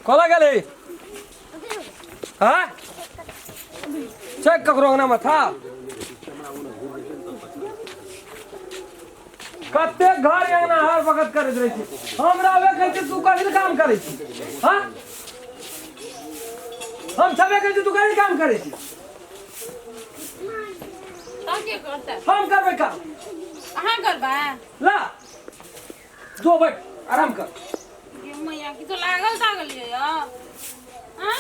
Cola गेले हाँ check ककरो अंगना में था कते घर अंगना हर वक्त करत रही छी हमरा वे कहै तू कहिल काम करै छी हां हम सबे कहै तू कहिल काम करै छी तो के करता हम करबै काम अहाँ करबा ला जो बैठ आराम कर ये मैया की तो लागल ये हां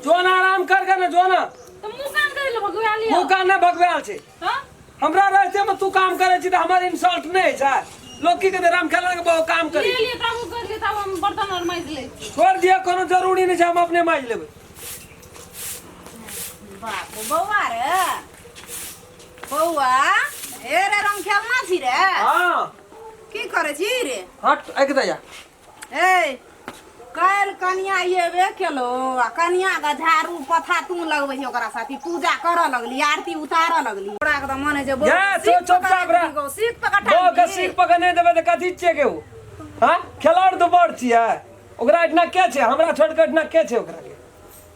जो ना आराम कर के ना जो ना तो मुंह कान कर ले भगवा लियो मुंह कान ना भगवाल छै हां हमरा रहते में तू काम करे छी त हमर इंसल्ट नहीं छै लोग की कहते राम खेला के बहुत काम करे ले काबू कर ले तब हम बर्तन और मांज ले छोड़ दिया कोनो जरूरी नहीं छै हम अपने मांज लेबै बाप बौआ रे बौआ ए रे रंग खेलना छी रे हां की करे छी रे हट एक दया ए काल कन्या येबे केलो आ कन्या का झाड़ू पथा तू लगबै छी ओकरा साथी पूजा कर लगली आरती उतार लगली ओकरा एकदम मन जे जा तो चुपचाप रह सीख पकटा दो के सीख पकड़ नहीं देबे त कथि छे के हो हां खिलाड़ तो बड़ छियै ओकरा इतना के छै हमरा छोड़ के इतना के छै ओकरा के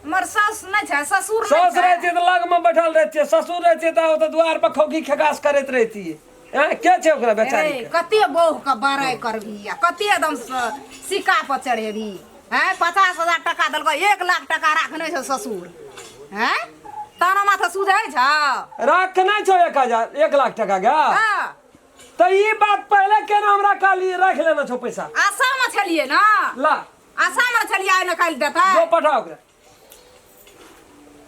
हमर सास नहीं छै ससुर सास रहती त लग में बैठल रहती ससुर रहती त ओ त द्वार पर खौकी खगास करैत रहती हैं के छै ओकरा बेचारी के कते बहु के बड़ाई करबी आ कते एकदम सिक्का पर चढ़ेबी हैं 50,000 टका दलको 1 लाख टका राखने छै ससुर हैं ताना माथा सुझै छ रखना छो 1 लाख टका गा हां तो ये बात पहले केना हमरा काली रख लेना छो पैसा आशा में छलिए ना ला आशा में छलिए आइ न काल देता दो पठाओ ओकरा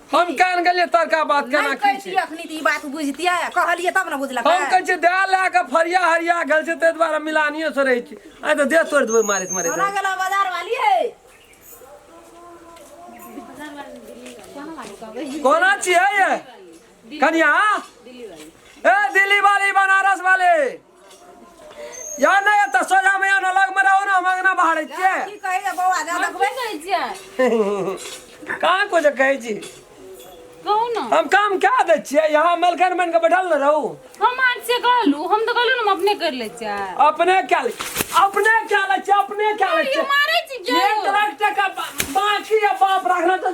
हम कान गलिए तरका बात केना की कहती छै अखनी ई बात बुझतिया कहलिए तब न बुझलक हम कहै छै दे ला के फरिया हरिया गेल छै ते द्वारा मिलानियो से रहै छै आ त दे तोड़ देबै मारे मारे कोना गेला बाजार वाली है कोना छियै ये कन्या ए दिल्ली वाली बनारस वाले या नहीं त सोजा में न लग में रहो ना मंगना बाहर छियै की कहै बौआ जा देखबै कहै छियै कहां को जे कहै छी कहू ना हम काम क्या दे छियै यहाँ मलकन बन के बैठल न रहू हम आज से कहलू हम तो कहलू हम अपने कर ले छै अपने क्या ले अपने क्या ले छै अपने क्या ले छै मारे छी के 1 लाख टका बाकी या बाप रखना तो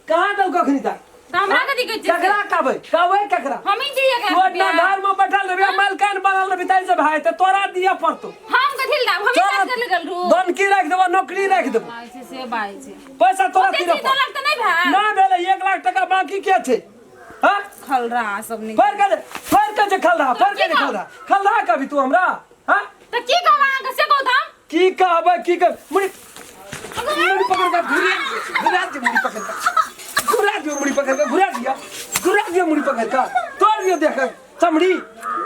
कहां दो कखनी तक हमरा कथि कहै छै ककरा कहबै ककरा हम ही दिए तू अपना घर में बैठल रहबे मलकन बनल रहबे तै से भाई त तोरा दिया पड़तो हम कथि ला हम ही काज कर लगल रू बनकी राख देबो नौकरी राख देबो ऐसे से बाई छै पैसा तोरा दिया तो लाख तो नहीं भाई ना भेले 1 लाख टका बाकी के छै हां खल रहा सब नहीं फर के खल रहा कभी तू हमरा हां तो की कहवा के से कहू हम की कहबै की कह मुड़ी पकड़ के घुरा दे मुड़ी पकड़ के घुरा दियो मुड़ी पकड़ के घुरा दियो मुड़ी पकड़ के तोड़ दियो देख चमड़ी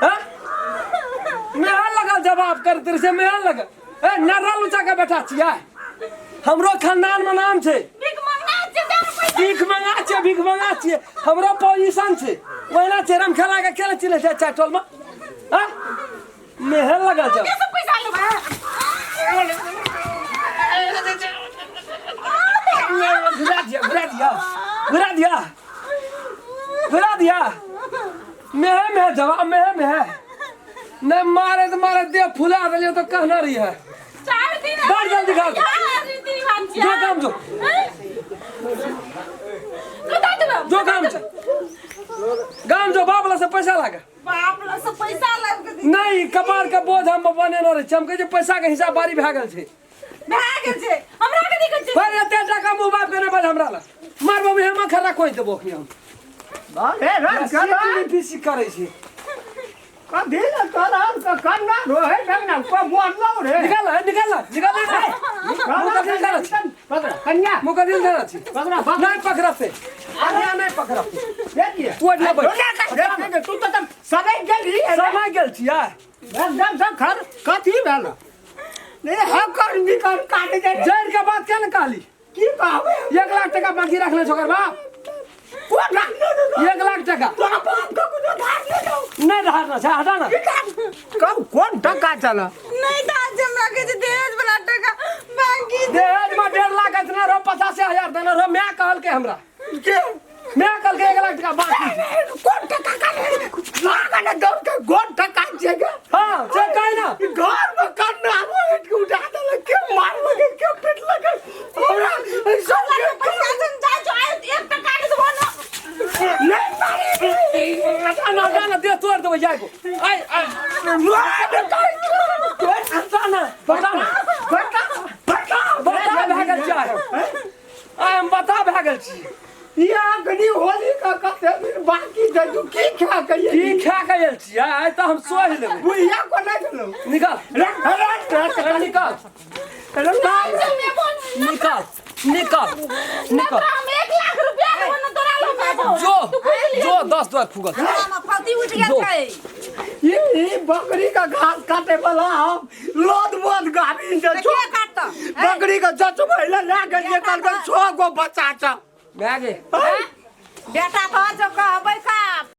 हां मैं लगा जवाब कर तेरे से मैं लगा ए नरा लुचा के बैठा छियै हमरो खानदान में नाम छै भीख मंगा छियै हमरो पोजीशन छै ओहिना चेरम खेला के खेले चले छै चाटोल में हां मेहर लगा जा पैसा लेबा घुरा दिया मैं जवाब में नहीं मारे तो मारे दे फुला दिलियो तो कहना रही है 4 दिन बढ़ जल्दी खा जो काम जो जो काम जो बाबला से पैसा लागे बापला से पैसा लग नहीं कपार का बोझ हम बने न रहे हम कहे पैसा के हिसाब बारी भए गेल छै हमरा के दिक्कत छै पर एते टका मोबाइल पे न बज हमरा ला मारबो में हम खरा कोइ देबो कि हम बारे रे करा पीसी करे छी कभी न तोरा का कन्ना रोहे कन्ना को बोल रे निकाल पकड़ कन्या मुका दिल धरा छी पकड़ा नहीं पकड़ते अरे नहीं पकड़ते देखिए कोड ना बैठ तू तो समय गेली समय गेल छी यार एकदम से खर कथी भेल नहीं हकर निकल काट दे जर के बात क्या निकाली की कहबे 1 लाख टका बाकी रखले छोकर बाप कोन रखने 1 लाख टका तो आप को कुछ धार ले जाओ नहीं धारना छै हटा ना कब कौन टका चला नहीं था हमरा के दहेज वाला टका बाकी दहेज में 1.5 लाख इतना रो 85,000 देना रो मैं कहल के हमरा के मैं कहल के 1 लाख टका बाकी कौन टका का लागने दौड़ के गोन टका जगह हां से कहि ना घर में करना वो उठा दे के मार के देबो जाइबो आय आय बता ना बता भए गेल छै आय हम बता भए गेल छी या कनी होली का कते दिन बाकी छै तू की खा के की खा के आयल छी आय त हम सोहि लेबै बुढ़िया को नहीं गेलो निकाल रे निकाल निकाल निकाल निकाल हम 1 लाख रुपया देबो न तोरा लगा जो 10 दो फुगल हम फौती उठ गेल छै ये बकरी का घास काटे वाला हम लोद गाड़ी से के काटत बकरी का जच भइला ला के निकल के 6 गो बच्चा छ भागे बेटा तो जो कहबै का